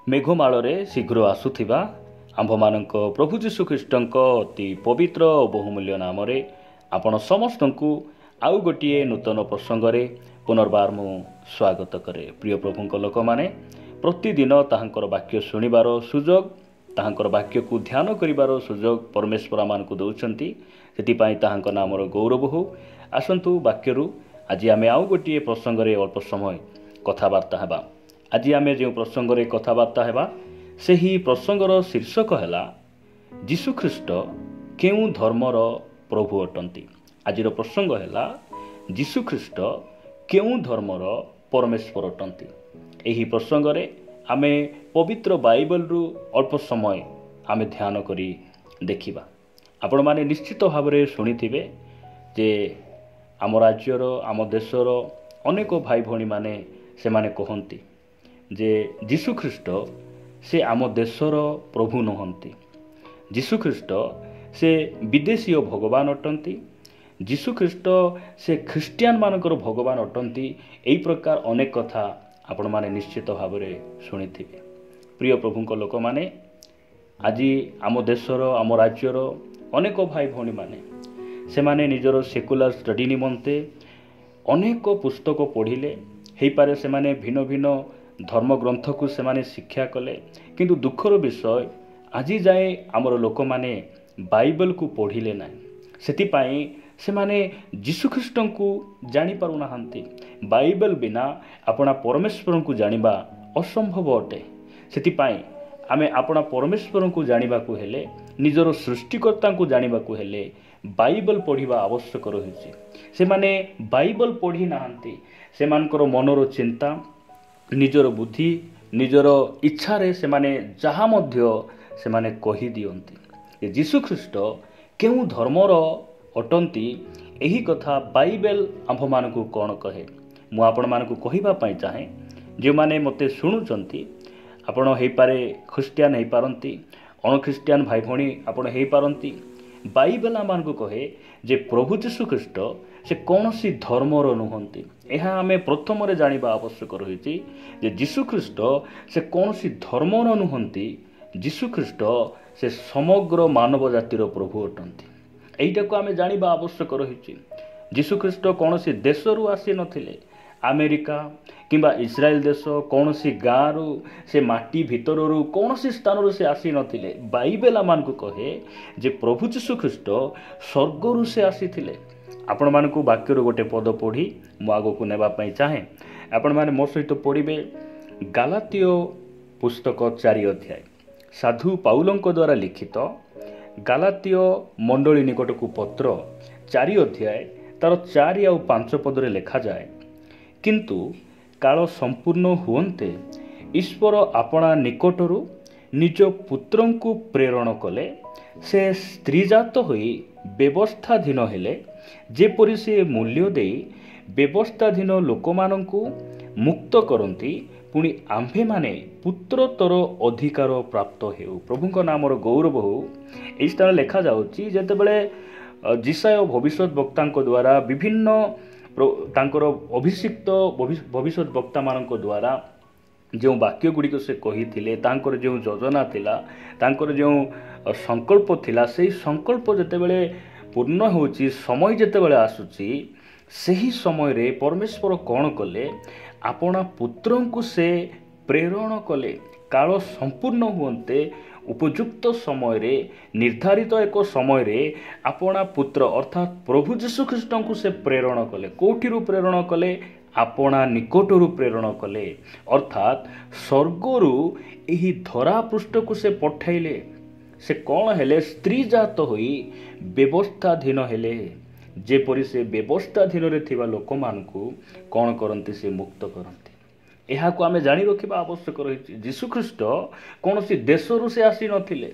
मेघमाଳରେ शीघ्र आसुथिबा आम्भमानଙ୍କ प्रभु जीशु ख्रीष्टଙ୍କ अति पवित्र और बहुमूल्य नाम आपण समस्त को आउ गोटे नूतन प्रसंगे पुनर्बार मु स्वागत करे। प्रिय प्रभु लोक मैंने प्रतिदिन ताहांकर वाक्य शुणिबार सुजोग ताहांकर वाक्य को ध्यान करिबार सुजोग परमेश्वर मान को दौरान से ताहांक नामर गौरव हो। आसतु वाक्यरू आज आम आउ गोटे प्रसंगे अल्प समय कथबार्ता हेबा। आज आम जो प्रसंगे कथबार्ता हेबा से ही प्रसंगर शीर्षक है जीशु ख्रीष्ट केउ धर्मर प्रभु अटंती। आज प्रसंग है जीशु ख्रीष्ट केउ धर्मर परमेश्वर अटंती। यही प्रसंगे आम पवित्र बाइबल रु अल्प समय आम ध्यान करी देखिबा। आपण माने निश्चित भाव में शुणिथिबे जे आम राज्यर आम देशर अनेक भाई भौणी माने से माने कहती जे जीशु ख्रीष्ट से आम देशर प्रभु नुहंती। जीशु ख्रीष्ट से विदेशी भगवान अटंती। जीशु ख्रीष्ट से ख्रीस्टियान मानकर भगवान अटंती। यही प्रकार अनेक कथा आपण माने निश्चित भाव में शुणिथिबे। प्रिय प्रभु लोक माने आज आम देशर आम राज्यर अनेक भाई भौणी माने से माने निजर सेकुलर स्टडी निमंते अनेक पुस्तक पढ़िले हेई पारे से माने भिन्न भिन्न धर्म ग्रंथ को से माने शिक्षा कले, किंतु दुखर विषय आज जाए आमर लोक माने बाइबल को पढ़िले ना। सेतिपाई से माने जीशु ख्रीष्ट को जानी पारु नाहंती। बाइबल बिना अपना परमेश्वर को जानिबा असंभव अटे। सेतिपाई आमे अपना परमेश्वर को जानिबा को हेले निजर सृष्टिकर्ता को जानिबा को हेले बाइबल पढ़िबा आवश्यक रही। से माने बाइबल पढ़ी नाहंती। से मानकर मनर चिंता निजर बुद्धि निजर इच्छा रे से माने जहा मध्य से माने कहि दियंती जीशु ख्रीष्ट केउ धर्मर अटंती। यही कथा बाइबल आंभ मान को कौन कहे मु आपण मान को कहिबा पई चाहे। जो माने मते सुनुचंती आपण हेई पारे ख्रिस्टियन हेई पारंती, अणख्रिस्टियन भाई भौणी आपण हेई पारंती। बाइबल आम को कहे जे प्रभु जीशु ख्रीष्ट से कौन सी धर्मर नुहंती। यह आम प्रथम जानिबा आवश्यक रही जे जीशु ख्रीष्ट से कौन सी धर्मर नुहंती। जीशु ख्रीष्ट से समग्र मानव जातिर प्रभु अटंती। यहीटा को आम जानिबा आवश्यक रही। जीशु ख्रीष्ट कौन सी देशरू आसी नथिले, अमेरिका किंबा इस्राएल देश कौन सी गाँव रु से माटी भितर कौन सी स्थान से आसी नथिले। बाइबल आम को कहे जे प्रभु जीशु ख्रीष्ट स्वर्गरु से आसीथिले। आपण मान को वाक्यर गोटे पद पढ़ी मु आग को नेबा पई चाहे। आपण माने मो सहित पढ़िबे गालातीय पुस्तक 4 अध्याय साधु पाउलंक द्वारा लिखित गालातीय मंडली निकट को पत्र 4 अध्याय तार 4 और 5 पद रे लिखा जाए, किंतु काल संपूर्ण हुवंते ईश्वर आपणा निकटरू निज पुत्रं को प्रेरण कले। से स्त्रीजात होई व्यवस्थाधीन हेले जेपरि से मूल्य देई व्यवस्थाधीन लोकमानंकु मुक्त करंती, पुणी आम्भे माने पुत्रतर अधिकार प्राप्त हेउ। प्रभुଙ୍କ नामर गौरव हो। एई स्थान लेखा जाउची जेतेबेले जिसाय भविष्यत वक्तांक द्वारा विभिन्न तांकर अभिषिक्त भविष्यत वक्ता मानक द्वारा जो वाक्य गुड़िक से कही थिले, तांकर जो योजना थिला, तांकर जो संकल्प थिला, सेही संकल्प जेतेबेले पूर्ण होची समय जेतेबेले आसुची सही समय रे परमेश्वर कौन कले आपना पुत्रं को से प्रेरण कले। काल संपूर्ण हुवंते उपयुक्त समय रे निर्धारित एक समय रे आपना पुत्र अर्थात प्रभु जीशु ख्रीष्ट को से प्रेरण कले। कोठिरु प्रेरण कले? आपना निकटरू प्रेरण कले, अर्थात स्वर्गरु एही धरा पृष्ठ को से पठाइले। से कौन हेले? स्त्री जात होई व्यवस्थाधीन हेले जेपरि से व्यवस्थाधीन रे थिबा लोक मान को कौन करंती से मुक्त करंती। एहा को आमे जानि रखिबा आवश्यक रही। जीशु ख्रीष्ट कौन सी देशरू से आसी नथिले,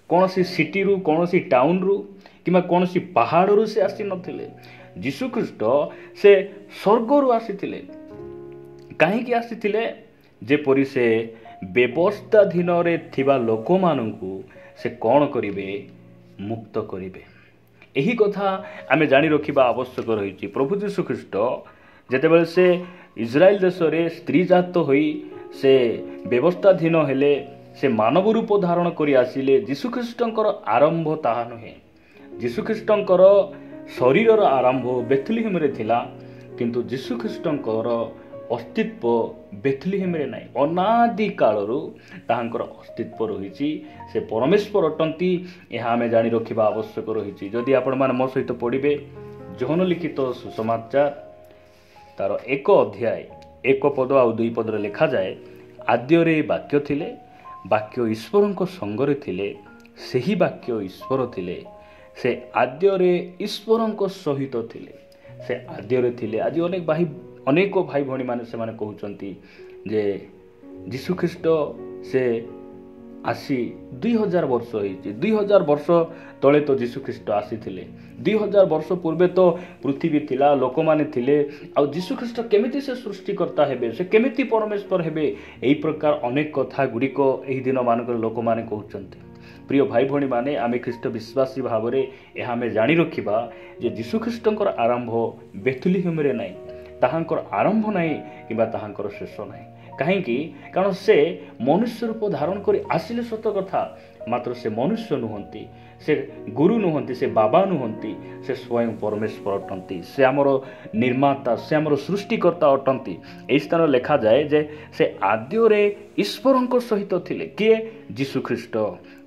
कौन सी सिटी रु कौन सी टाउन रु किमा कौन सी पहाड़ रु से आसी नथिले। जीशु ख्रीष्ट से स्वर्गरु आसीथिले। काहेकि आसीथिले? जेपरि से व्यवस्थाधीन रे थिबा लोक मानंकु से कौन करिवे? मुक्त करिवे। यही कथा आमे जानि रखिबा आवश्यक रही। प्रभु जीशु ख्रीष्ट जेतेबेले से इस्राएल देश रे स्त्री जात होई से व्यवस्थाधीन हेले से मानव रूप धारण करी आसिले यीशुख्रीष्टंकर आरंभ ताहा नुहे यीशुख्रीष्टंकर शरीर आरंभ बेथलेहेम रे थिला किंतु यीशुख्रीष्टंकर अस्तित्व बेथलेहेम रे नाही अनादि कालरू ताहांकर अस्तित्व रहिछि से परमेश्वर अटंती यह आमे जानि रखिबा आवश्यक रहिछि। जदि आपण माने मो सहित पढिबे जोहन लिखित सुसमाचार तार 1 अध्याय 1 पद आ 2 पद रे लिखा जाए आद्यरे वाक्य थिले वाक्य ईश्वरଙ୍କ संगरे थिले सेही वाक्य ईश्वर थिले से आद्यरे ईश्वरଙ୍କ सहित थिले से आद्यरे थिले। आज अनेक भाई भणी माने से माने कहउचंती जे यीशुख्रीष्ट से आसी 2000 वर्ष होइछि 2000 वर्ष तले तो यीशुख्रीष्ट आसीथिले 2000 वर्ष पूर्वे तो पृथ्वी थिला लोक माने थिले आ यीशुख्रीष्ट केमिति से सृष्टिकर्ता हेबे से केमिति परमेश्वर हेबे एई प्रकार अनेक कथा गुड़िको एही दिन मानकर लोक माने कहउचंती। प्रिय भाई भणी माने आमे ख्रीष्ट विश्वासी भावरे एहा आमे जानि रखिबा जे यीशुख्रीष्टंकर आरंभ बेथलेहेम रे नाही ताहांकर आरंभ नाही किबा ताहांकर शेष नाही कहीं कारण से मनुष्य रूप धारण कर आसिले सत कथा मात्र से मनुष्य नुहंती से गुरु नुहंती से बाबा नुहंती से स्वयं परमेश्वर अटंती से आमर निर्माता से आमर सृष्टिकर्ता अटंती। एई स्थान लिखा जाए जे से आद्यरे ईश्वरଙ୍କ सहित थिले किए यीशुख्रीष्ट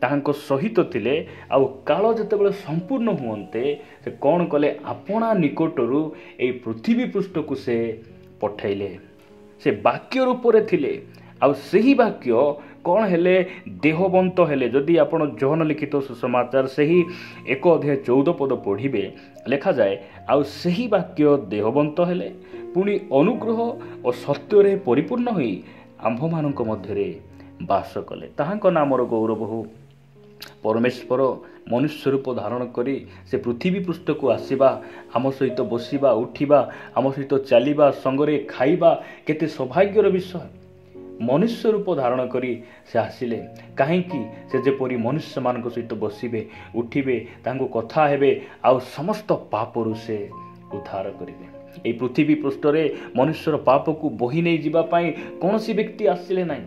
ताहांको सहित थिले आ काल जतेबेले संपूर्ण हुअन्ते से कोन कले आपणा निकटरू एई पृथ्वी पृष्ठ को से पठाइले से वाक्य रूप रे थिले आ सही वाक्य कौन हेले देहबंत हेले। जदि आपण जोहन लिखित सुसमाचार सही 1 अध्याय 14 पद पढ़िबे लिखा जाए आ सही वाक्य देहबंत हेले पुणी अनुग्रह और सत्य रे परिपूर्ण होई आंभ मानक मध्यरे वास कले ताहांको नामर गौरव हो। परमेश्वर मनुष्य रूप धारण करी से पृथ्वी पृष्ठ को आसीबा आम सहित बसिबा उठिबा आम सहित चलिबा संगरे खाइबा केते सौभाग्यर विषय। मनुष्य रूप धारण करी से आसिले कहीं से जेपरी मनुष्य मान सहित बसिबे उठिबे तांको कथा हेबे आ समस्त पापरु से उद्धार करिवे। ए पृथ्वी पृष्ठ रे मनुष्यर पाप को बही नहीं जिबा पाई कोनोसी व्यक्ति आसिले नाही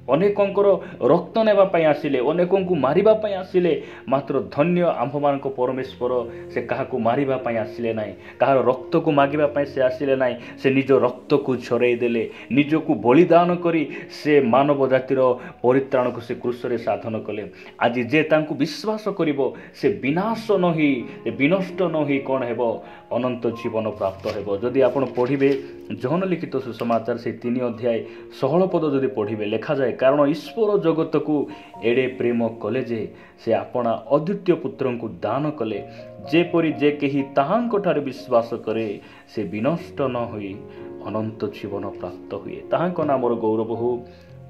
अनेकंकर रक्त नेबा पाई आसिले अनेकंकु मारिबा पाई आसिले मात्र धन्य आंभ मानक परमेश्वर से काहाकु मारिबा पाई आसिले नाही कहार रक्त को मागिबा पाई से आसिले नाही से निज रक्त को झरई देले निजको बलिदान करी से मानव जातिर परित्राण को से क्रूस रे साधन कले। आज जे तांकु विश्वास करिवो से विनाश नही विनष्ट नही कोन हेबो अनंत जीवन प्राप्त हेबो। जदि आपण पढ़िबे जोहन लिखित सुसमाचार से 3 अध्याय 16 पद जदि पढ़िबे लिखा जाए कारण ईश्वर जगत को एडे प्रेम कले जे से आपणा अद्वितीय पुत्र को दान कले जेपरी जे केही ताहांको ठारे विश्वास करे से विनष्ट न होई अनंत जीवन प्राप्त हुए ताहांको नामर गौरव हो।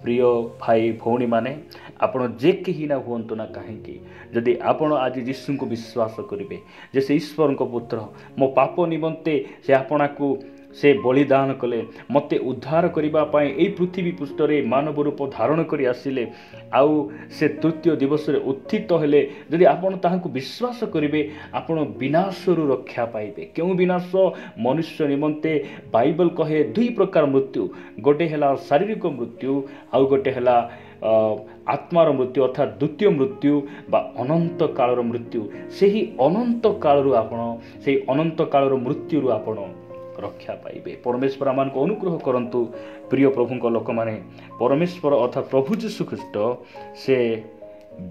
प्रिय भाई भौणी माने आपण जे केही ना हुअंतु ना कहीं जदि आपण आज यीशु को विश्वास करिवे जे से ईश्वर को पुत्र मो पाप निमंते से आपणा को से बलिदान कले मते उद्धार करिबा पाई एई पृथ्वी पृष्ठ रे मानव रूप धारण करी आसिले आउ से तृतीय दिवस रे उत्थित हेले जदि आपण ताहांकु विश्वास करिवे आपण विनाशरु रक्षा पाइबे। क्यों विनाश मनुष्य निमंते बाइबल कहे 2 प्रकार मृत्यु गोटे हेला शारीरिक मृत्यु आउ गोटे हेला आत्मार मृत्यु अर्थात द्वितीय मृत्यु बा अनंत कालर मृत्यु सेही अनंत कालरु आपण सेही अनंत कालर मृत्युरु आपण रक्षा पाइबे। परमेश्वर आमान को अनुग्रह करंतु प्रिय प्रभु लोक माने परमेश्वर अर्थात प्रभु यीशु ख्रीष्ट से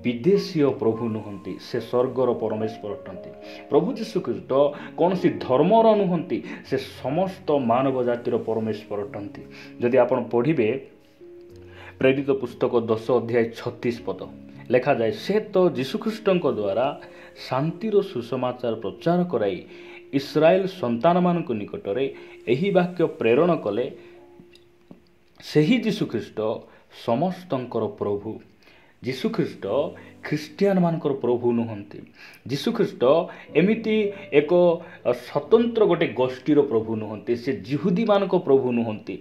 विदेशीय प्रभु नुहंती से स्वर्गर परमेश्वर अटंती। प्रभु यीशु ख्रीष्ट कौन सी धर्मर नुहंती से समस्त मानव जातिर परमेश्वर अटंती। जदि आपण पढ़िबे प्रेरित पुस्तक 10 अध्याय 36 पद लिखा जाए से तो यीशु ख्रीष्टଙ୍କ द्वारा शांतिर सुसमाचार प्रचार कराई इस्राएल संतान मानक निकटरे एही वाक्य प्रेरण कले सेही यीशु ख्रीष्ट समस्तंकर प्रभु। यीशु ख्रीष्ट ଖ୍ରୀଷ୍ଟିଆନ ମାନଙ୍କର ପ୍ରଭୁ ନୁହନ୍ତି। ଯୀଶୁଖ୍ରୀଷ୍ଟ ଏମିତି ଏକ ସ୍ୱତନ୍ତ୍ର ଗୋଟେ ଗୋଷ୍ଠୀର ପ୍ରଭୁ ନୁହନ୍ତି। ସେ ଜିହୁଦୀମାନଙ୍କ ପ୍ରଭୁ ନୁହନ୍ତି,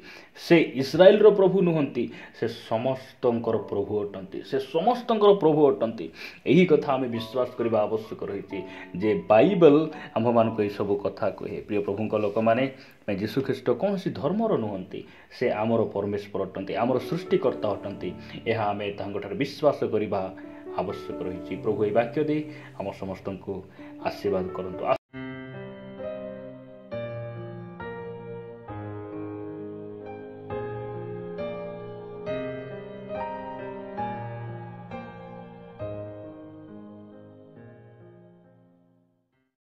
ସେ ଇସ୍ରାଏଲର ପ୍ରଭୁ ନୁହନ୍ତି, ସେ ସମସ୍ତଙ୍କର ପ୍ରଭୁ ଅଟନ୍ତି। ସେ ସମସ୍ତଙ୍କର ପ୍ରଭୁ ଅଟନ୍ତି। ଏହି କଥା ଆମେ ବିଶ୍ୱାସ କରିବା ଆବଶ୍ୟକ ରହିଛି ଯେ ବାଇବେଲ ଆମ୍ଭମାନଙ୍କୁ ଏସବୁ କଥା କୁହେ। ପ୍ରିୟ ପ୍ରଭୁଙ୍କ ଲୋକମାନେ, ଯୀଶୁଖ୍ରୀଷ୍ଟ କୌଣସି ଧର୍ମର ନୁହନ୍ତି, ସେ ଆମର ପରମେଶ୍ୱର ଅଟନ୍ତି, ଆମର ସୃଷ୍ଟିକର୍ତ୍ତା ଅଟନ୍ତି। ଏହା ଆମେ ତାଙ୍କଠାରେ ବିଶ୍ୱାସ କରିବା ଆବଶ୍ୟକ ରହିଛି। ପ୍ରଭୁ ଏହି ବାକ୍ୟ ଦେଇ ଆମ ସମସ୍ତଙ୍କୁ ଆଶୀର୍ବାଦ କରନ୍ତୁ।